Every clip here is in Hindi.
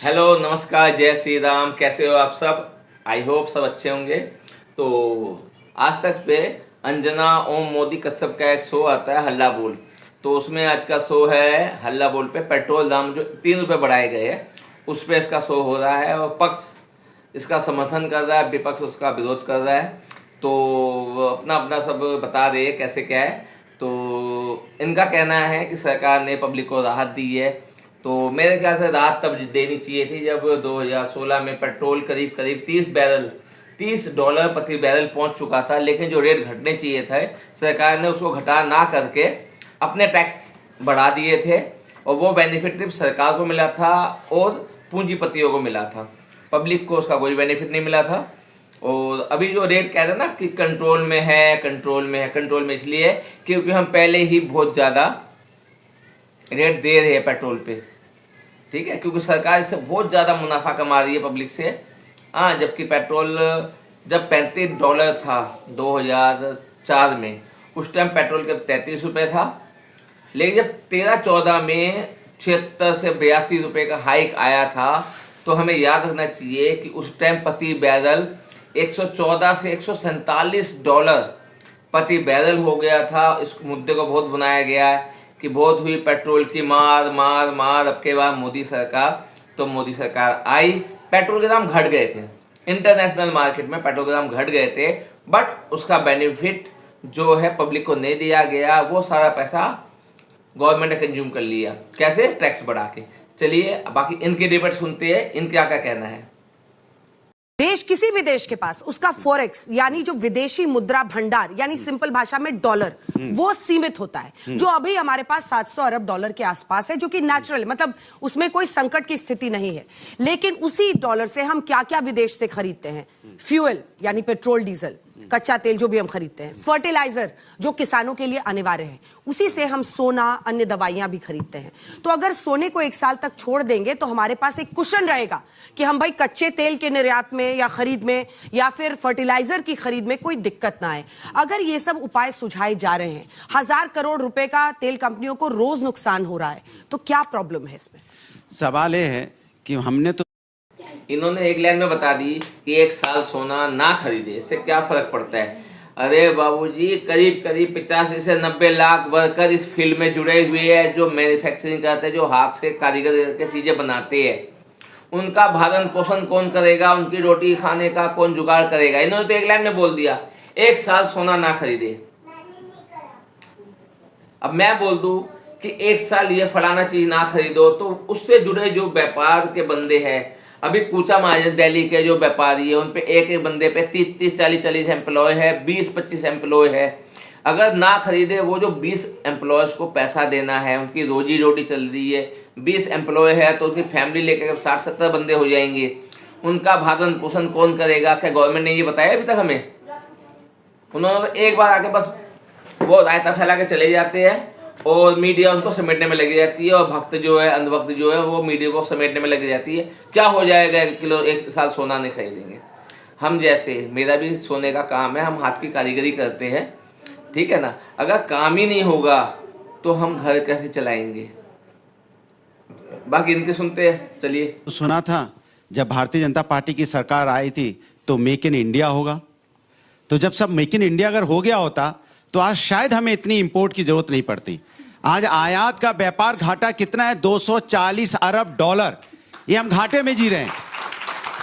हेलो, नमस्कार, जय श्री राम। कैसे हो आप सब? आई होप सब अच्छे होंगे। तो आज तक पे अंजना ओम मोदी कश्यप का एक शो आता है हल्ला बोल। तो उसमें आज का शो है हल्ला बोल पे पेट्रोल दाम जो 3 रुपये बढ़ाए गए हैं उस पे इसका शो हो रहा है और पक्ष इसका समर्थन कर रहा है, विपक्ष उसका विरोध कर रहा है। तो अपना अपना सब बता रहे हैं कैसे क्या है। तो इनका कहना है कि सरकार ने पब्लिक को राहत दी है। तो मेरे ख्याल से राहत तब देनी चाहिए थी जब 2016 में पेट्रोल करीब करीब 30 डॉलर प्रति बैरल पहुंच चुका था। लेकिन जो रेट घटने चाहिए थे सरकार ने उसको घटा ना करके अपने टैक्स बढ़ा दिए थे और वो बेनिफिट सिर्फ सरकार को मिला था और पूंजीपतियों को मिला था। पब्लिक को उसका कोई बेनिफिट नहीं मिला था। और अभी जो रेट कह रहे हैं ना कि कंट्रोल में इसलिए क्योंकि हम पहले ही बहुत ज़्यादा रेट दे रहे हैं पेट्रोल पे, ठीक है, क्योंकि सरकार इससे बहुत ज़्यादा मुनाफा कमा रही है पब्लिक से। हाँ, जबकि पेट्रोल जब 35 डॉलर था 2004 में, उस टाइम पेट्रोल का 33 रुपये था। लेकिन जब 13-14 में 76 से 82 रुपये का हाइक आया था तो हमें याद रखना चाहिए कि उस टाइम प्रति बैरल 114 से 147 डॉलर प्रति बैरल हो गया था। इस मुद्दे को बहुत बनाया गया है कि बहुत हुई पेट्रोल की मार। अब के बाद मोदी सरकार आई, पेट्रोल के दाम घट गए थे। इंटरनेशनल मार्केट में पेट्रोल के दाम घट गए थे, बट उसका बेनिफिट जो है पब्लिक को नहीं दिया गया। वो सारा पैसा गवर्नमेंट ने कंज्यूम कर लिया। कैसे? टैक्स बढ़ा के। चलिए बाकी इनकी डिबेट सुनते हैं, इनका क्या कहना है। देश, किसी भी देश के पास उसका फॉरेक्स यानी जो विदेशी मुद्रा भंडार यानी सिंपल भाषा में डॉलर, वो सीमित होता है। जो अभी हमारे पास 700 अरब डॉलर के आसपास है, जो कि नेचुरल, मतलब उसमें कोई संकट की स्थिति नहीं है। लेकिन उसी डॉलर से हम क्या क्या विदेश से खरीदते हैं? फ्यूल यानी पेट्रोल, डीजल, कच्चा तेल जो भी हम खरीदते हैं, फर्टिलाइजर जो किसानों के लिए अनिवार्य है, उसी से हम सोना, अन्य दवाइयां भी खरीदते हैं। तो अगर सोने को 1 साल तक छोड़ देंगे तो हमारे पास एक कुशन रहेगा कि हम भाई कच्चे तेल के निर्यात में या खरीद में या फिर फर्टिलाइजर की खरीद में कोई दिक्कत ना आए। अगर ये सब उपाय सुझाए जा रहे हैं, 1000 करोड़ रुपए का तेल कंपनियों को रोज नुकसान हो रहा है, तो क्या प्रॉब्लम है इसमें? सवाल ये है कि हमने तो इन्होंने एक लाइन में बता दी कि 1 साल सोना ना खरीदे, इससे क्या फर्क पड़ता है। अरे बाबूजी, करीब करीब 85 से 90 लाख वर्कर इस फील्ड में जुड़े हुए हैं, जो मैन्युफैक्चरिंग करते हैं, जो हाथ से कारीगर के चीज़ें बनाते हैं। उनका भरण पोषण कौन करेगा? उनकी रोटी खाने का कौन जुगाड़ करेगा? इन्होंने तो एक लाइन में बोल दिया 1 साल सोना ना खरीदे। अब मैं बोल दूं कि 1 साल ये फलाना चीज ना खरीदो, तो उससे जुड़े जो व्यापार के बंदे हैं, अभी कूचा महाजन दिल्ली के जो व्यापारी है, उन पे एक बंदे पे 30 40 एम्प्लॉय है, 20-25 एम्प्लॉय है। अगर ना खरीदे, वो जो 20 एम्प्लॉयज को पैसा देना है, उनकी रोजी रोटी चल रही है, 20 एम्प्लॉय है तो उनकी फैमिली लेकर 60-70 बंदे हो जाएंगे। उनका भरण पोषण कौन करेगा? क्या गवर्नमेंट ने ये बताया अभी तक हमें? उन्होंने तो एक बार आके बस वो रायता फैला के चले जाते हैं और मीडिया उनको समेटने में लगी जाती है, और भक्त जो है, अंधभक्त जो है, वो मीडिया को समेटने में लगी जाती है। क्या हो जाएगा 1 किलो 1 साल सोना नहीं खरीदेंगे? हम जैसे, मेरा भी सोने का काम है, हम हाथ की कारीगरी करते हैं, ठीक है ना। अगर काम ही नहीं होगा तो हम घर कैसे चलाएंगे? बाकी इनके सुनते हैं। चलिए। सुना था जब भारतीय जनता पार्टी की सरकार आई थी तो मेक इन इंडिया होगा। तो जब सब मेक इन इंडिया अगर हो गया होता तो आज शायद हमें इतनी इंपोर्ट की जरूरत नहीं पड़ती। आज आयात का व्यापार घाटा कितना है? 240 अरब डॉलर। ये हम घाटे में जी रहे हैं।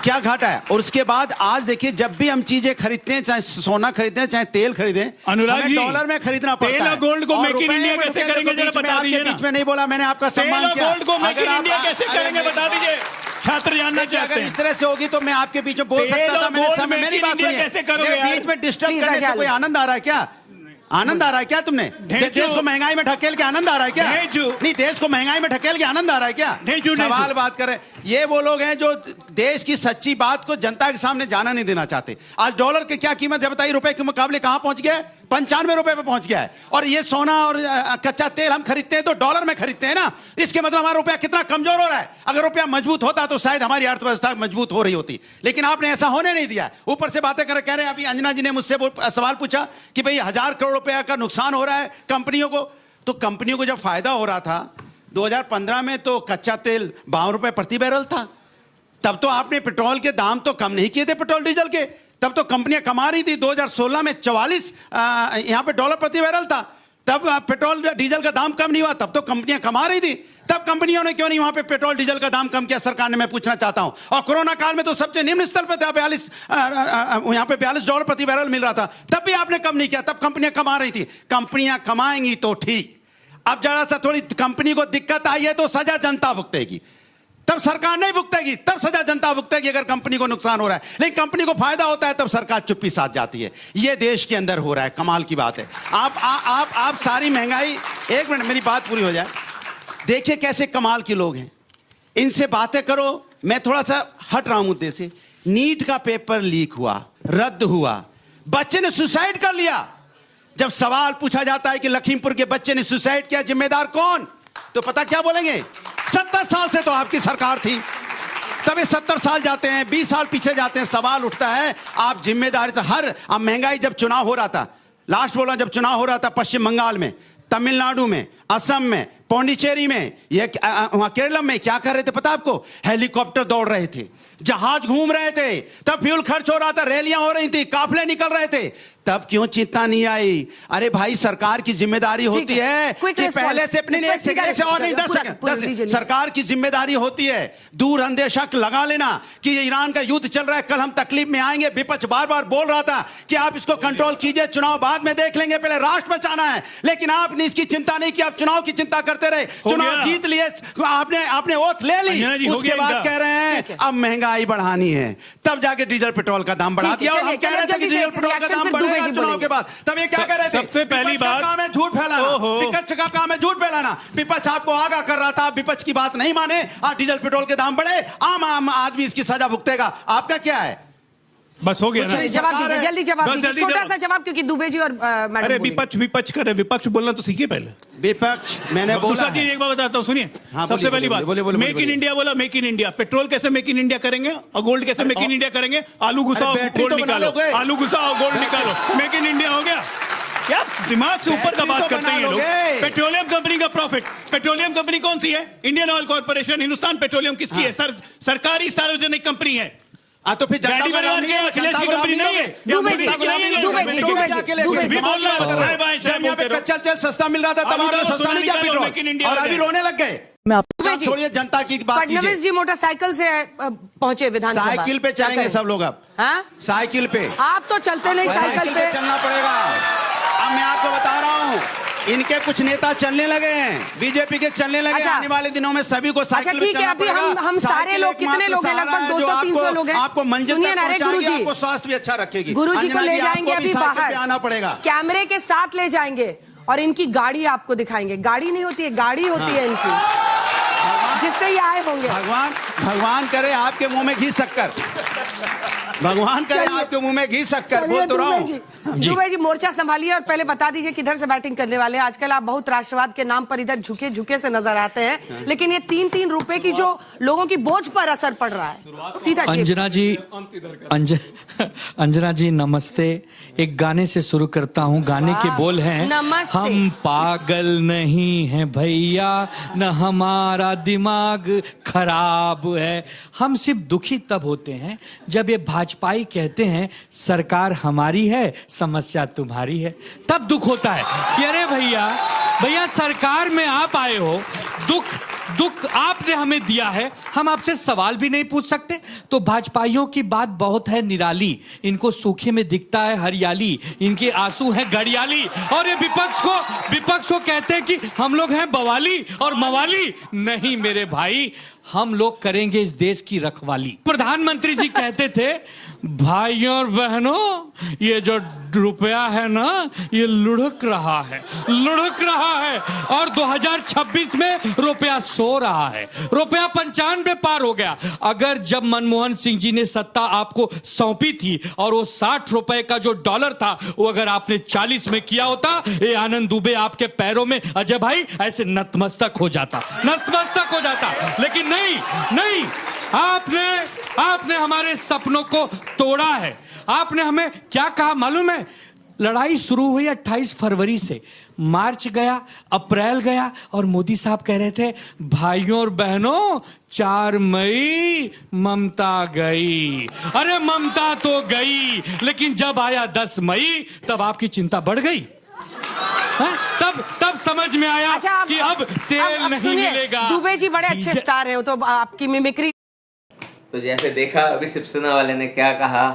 क्या घाटा है? और उसके बाद आज देखिए, जब भी हम चीजें खरीदते हैं, चाहे सोना खरीदते हैं, चाहे तेल खरीदें, हमें डॉलर में खरीदना पड़ता है। गोल्ड को मेक इन इंडिया कैसे करेंगे? जरा बता दीजिए ना। बीच में नहीं बोला मैंने, आपका सम्मान किया। गोल्ड को मेक इन इंडिया कैसे करेंगे बता दीजिए, छात्र जानना चाहते हैं। अगर इस तरह से होगी तो मैं आपके बीच में बोल सकता था। मैंने समय, मेरी बात सुनिए। बीच में डिस्टर्ब करने से कोई आनंद आ रहा है क्या? आनंद आ रहा है क्या? तुमने देश को महंगाई में ढकेल के आनंद आ रहा है क्या? नहीं, देश को महंगाई में ढकेल के आनंद आ रहा है क्या? सवाल बात करें। ये वो लोग हैं जो देश की सच्ची बात को जनता के सामने जाना नहीं देना चाहते। आज डॉलर की क्या कीमत है बताइए? रुपए के मुकाबले कहां पहुंच गया है? 95 रुपए पे पहुंच गया है। और ये सोना और कच्चा तेल हम खरीदते हैं तो डॉलर में खरीदते हैं ना। इसके मतलब हमारा रुपया कितना कमजोर हो रहा है। अगर रुपया मजबूत होता तो शायद हमारी अर्थव्यवस्था मजबूत हो रही होती, लेकिन आपने ऐसा होने नहीं दिया। ऊपर से बातें कह रहे हैं। अभी अंजना जी ने मुझसे सवाल पूछा कि भाई 1000 करोड़ रुपया का नुकसान हो रहा है कंपनियों को। तो कंपनियों को जब फायदा हो रहा था 2015 में, तो कच्चा तेल 52 रुपए प्रति बैरल था। तब तो आपने पेट्रोल के दाम तो कम नहीं किए थे पेट्रोल डीजल के, तब तो कंपनियां कमा रही थी। 2016 में 44 यहां पे डॉलर प्रति बैरल था, तब पेट्रोल डीजल का दाम कम नहीं हुआ, तब तो कंपनियां कमा रही थी। तब कंपनियों ने क्यों नहीं वहां पे पेट्रोल डीजल का दाम कम किया सरकार ने, मैं पूछना चाहता हूं। और कोरोना काल में तो सबसे निम्न स्तर पर था, यहां पे $42 प्रति बैरल मिल रहा था, तब भी आपने कम नहीं किया, तब कंपनियां कमा रही थी। कंपनियां कमाएंगी तो ठीक, अब जरा सा थोड़ी कंपनी को दिक्कत आई है तो सजा जनता भुगतेगी, तब सरकार नहीं भुगतेगी, तब सजा जनता भुगतेगी अगर कंपनी को नुकसान हो रहा है। लेकिन कंपनी को फायदा होता है तब सरकार चुप्पी साध जाती है। यह देश के अंदर हो रहा है, कमाल की बात है। आप सारी महंगाई, एक मिनट मेरी बात पूरी हो जाए, देखिए कैसे कमाल के लोग हैं, इनसे बातें करो। मैं थोड़ा सा हट रहा हूं मुद्दे से। नीट का पेपर लीक हुआ, रद्द हुआ, बच्चे ने सुसाइड कर लिया। जब सवाल पूछा जाता है कि लखीमपुर के बच्चे ने सुसाइड किया, जिम्मेदार कौन, तो पता क्या बोलेंगे, 70 साल से तो आपकी सरकार थी। तभी 70 साल जाते हैं, 20 साल पीछे जाते हैं, सवाल उठता है आप जिम्मेदारी से। अब महंगाई, जब चुनाव हो रहा था, लास्ट बोला, जब चुनाव हो रहा था पश्चिम बंगाल में, तमिलनाडु में, असम में, पौंडीचेरी में, ये वहां केरल में क्या कर रहे थे पता आपको, हेलीकॉप्टर दौड़ रहे थे, जहाज घूम रहे थे, तब फ्यूल खर्च हो रहा था, रैलियां हो रही थी, काफले निकल रहे थे, तब क्यों चिंता नहीं आई। अरे भाई, सरकार की जिम्मेदारी होती है कि पहले से अपने लिए सरकार की जिम्मेदारी होती है दूर अंदेशा लगा लेना कि ईरान का युद्ध चल रहा है, कल हम तकलीफ में आएंगे। विपक्ष बार बार बोल रहा था कि आप इसको कंट्रोल कीजिए, चुनाव बाद में देख लेंगे, पहले राष्ट्र बचाना है, लेकिन आपने इसकी चिंता नहीं की, आप चुनाव की चिंता करते रहे। चुनाव जीत लिए, आपने ओथ ले ली, उसके बाद कह रहे हैं अब महंगाई बढ़ानी है, तब जाके डीजल पेट्रोल का दाम बढ़ा दिया। और हम कह रहे थे कि डीजल पेट्रोल का दाम बढ़ेगा चुनाव के बाद, तब ये क्या कह रहे थे, सबसे पहली बात काम है झूठ फैलाना, विपक्ष का काम है झूठ फैलाना। विपक्ष आपको आगाह कर रहा था, आप विपक्ष की बात नहीं माने, आज डीजल पेट्रोल के दाम बढ़े, आम आदमी इसकी सजा भुगतेगा। आपका क्या है, बस हो गया ना? जवाब दीजिए, जल्दी जवाब दीजिए, छोटा सा जवाब, क्योंकि दुबे जी और मैडम। अरे विपक्ष करे, विपक्ष बोलना तो सीखिए पहले। विपक्ष मैंने बोला है। एक बात बताता हूँ, सुनिए। सबसे पहली बात, मेक इन इंडिया बोला, मेक इन इंडिया। पेट्रोल कैसे मेक इन इंडिया करेंगे और गोल्ड कैसे मेक इन इंडिया करेंगे? आलू घुसाओ, गोल्ड निकालो, आलू घुसाओ, गोल्ड निकालो, मेक इन इंडिया हो गया। क्या दिमाग से ऊपर का बात करते हैं ये लोग? पेट्रोलियम कंपनी का प्रॉफिट, पेट्रोलियम कंपनी कौन सी है? Indian oil corporation, Hindustan petroleum किसकी है? सरकारी सार्वजनिक कंपनी है। तो फिर जनता को अखिलेश की कंपनी नहीं है। यहाँ पे कच्चा तेल सस्ता मिल रहा था, तब आपने सस्ता नहीं किया पेट्रोल, और अभी रोने लग गए। छोड़िए जनता की बात कीजिए। फडणवीस जी मोटरसाइकिल से पहुंचे विधानसभा, साइकिल पे चलेंगे सब लोग अब। हाँ? साइकिल पे आप तो चलते नहीं, साइकिल पे चलना पड़ेगा। अब मैं आपको बता रहा हूँ, इनके कुछ नेता चलने लगे हैं, बीजेपी के चलने लगे। अच्छा, आने वाले दिनों में सभी को साइकिल पे चलना पड़ेगा। हम सारे लोग, कितने लोग हैं, लगभग 200-300 लोग हैं, आपको मंजिल तक पहुंचाएगी, आपको स्वास्थ्य भी अच्छा रखेगी। गुरुजी को ले जाएंगे अभी बाहर, आना पड़ेगा, कैमरे के साथ ले जाएंगे और इनकी गाड़ी आपको दिखाएंगे। गाड़ी नहीं होती है, गाड़ी होती है इनकी, जिससे ये आए होंगे। भगवान करे आपके मुंह में घी शक्कर, भगवान करे आपके मुंह में घी शक्कर, बोल तो रहा हूं। दुबे जी मोर्चा संभालिए और पहले बता दीजिए किधर से बैटिंग करने वाले हैं। आजकल आप बहुत राष्ट्रवाद के नाम पर इधर झुके झुके से नजर आते हैं, लेकिन ये 3-3 रुपए की जो लोगों की बोझ पर असर पड़ रहा है, सीधा अंजना जी नमस्ते। एक गाने से शुरू करता हूँ, गाने के बोल हैं, हम पागल नहीं हैं भैया, न हमारा दिमाग खराब है, हम सिर्फ दुखी तब होते हैं जब ये भाजपाई कहते हैं सरकार हमारी है, समस्या तुम्हारी है। तब दुख होता है कि अरे भैया सरकार में आप आए हो, दुख आपने हमें दिया है, हम आपसे सवाल भी नहीं पूछ सकते। तो भाजपाइयों की बात बहुत है निराली, इनको सूखे में दिखता है हरियाली, इनके आंसू हैं गड़ियाली, और ये विपक्ष को कहते हैं कि हम लोग हैं बवाली और मवाली। नहीं मेरे भाई, हम लोग करेंगे इस देश की रखवाली। प्रधानमंत्री जी कहते थे भाइयों और बहनों, ये जो रुपया है ना, ये लुढ़क रहा है, और 2026 में रुपया सो रहा है, रुपया 95 पार हो गया। अगर जब मनमोहन सिंह जी ने सत्ता आपको सौंपी थी और वो 60 रुपए का जो डॉलर था, वो अगर आपने 40 में किया होता, ये आनंद दुबे आपके पैरों में अजय भाई ऐसे नतमस्तक हो जाता। लेकिन नहीं, आपने हमारे सपनों को तोड़ा है। आपने हमें क्या कहा मालूम है? लड़ाई शुरू हुई 28 फरवरी से, मार्च गया, अप्रैल गया और मोदी साहब कह रहे थे भाइयों और बहनों 4 मई ममता गई। अरे ममता तो गई, लेकिन जब आया 10 मई तब आपकी चिंता बढ़ गई। तब समझ में आया कि अब तेल नहीं मिलेगा। दुबे जी बड़े अच्छे स्टार हैं, तो आपकी मिमिक्री। तो जैसे देखा अभी शिवसेना वाले ने क्या कहा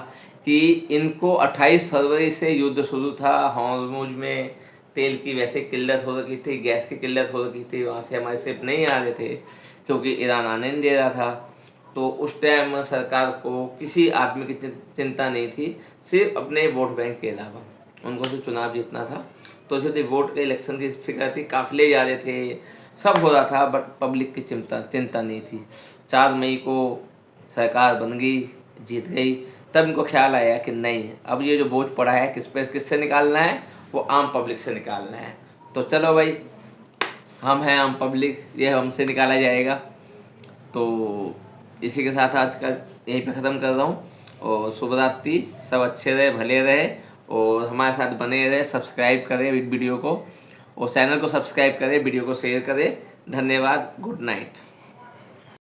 कि इनको 28 फरवरी से युद्ध शुरू था, हॉर्मुज में तेल की वैसे किल्लत हो रखी थी, गैस की किल्लत हो रखी थी, वहाँ से हमारे शिप नहीं आ रहे थे क्योंकि ईरान आने नहीं दे रहा था। तो उस टाइम सरकार को किसी आदमी की चिंता नहीं थी, सिर्फ अपने वोट बैंक के अलावा। उनको सिर्फ चुनाव जीतना था, तो सिर्फ वोट के इलेक्शन की फिक्र थी, काफिले जा रहे थे, सब हो रहा था, बट पब्लिक की चिंता नहीं थी। 4 मई को सरकार बन गई, जीत गई, तब इनको ख्याल आया कि नहीं, अब ये जो बोझ पड़ा है किससे निकालना है, वो आम पब्लिक से निकालना है। तो चलो भाई, हम हैं आम पब्लिक, ये हमसे निकाला जाएगा। तो इसी के साथ आज का यहीं पे ख़त्म कर रहा हूँ, और शुभ रात्रि, सब अच्छे रहे, भले रहे, और हमारे साथ बने रहे। सब्सक्राइब करें वीडियो को, और चैनल को सब्सक्राइब करें, वीडियो को शेयर करें। धन्यवाद, गुड नाइट।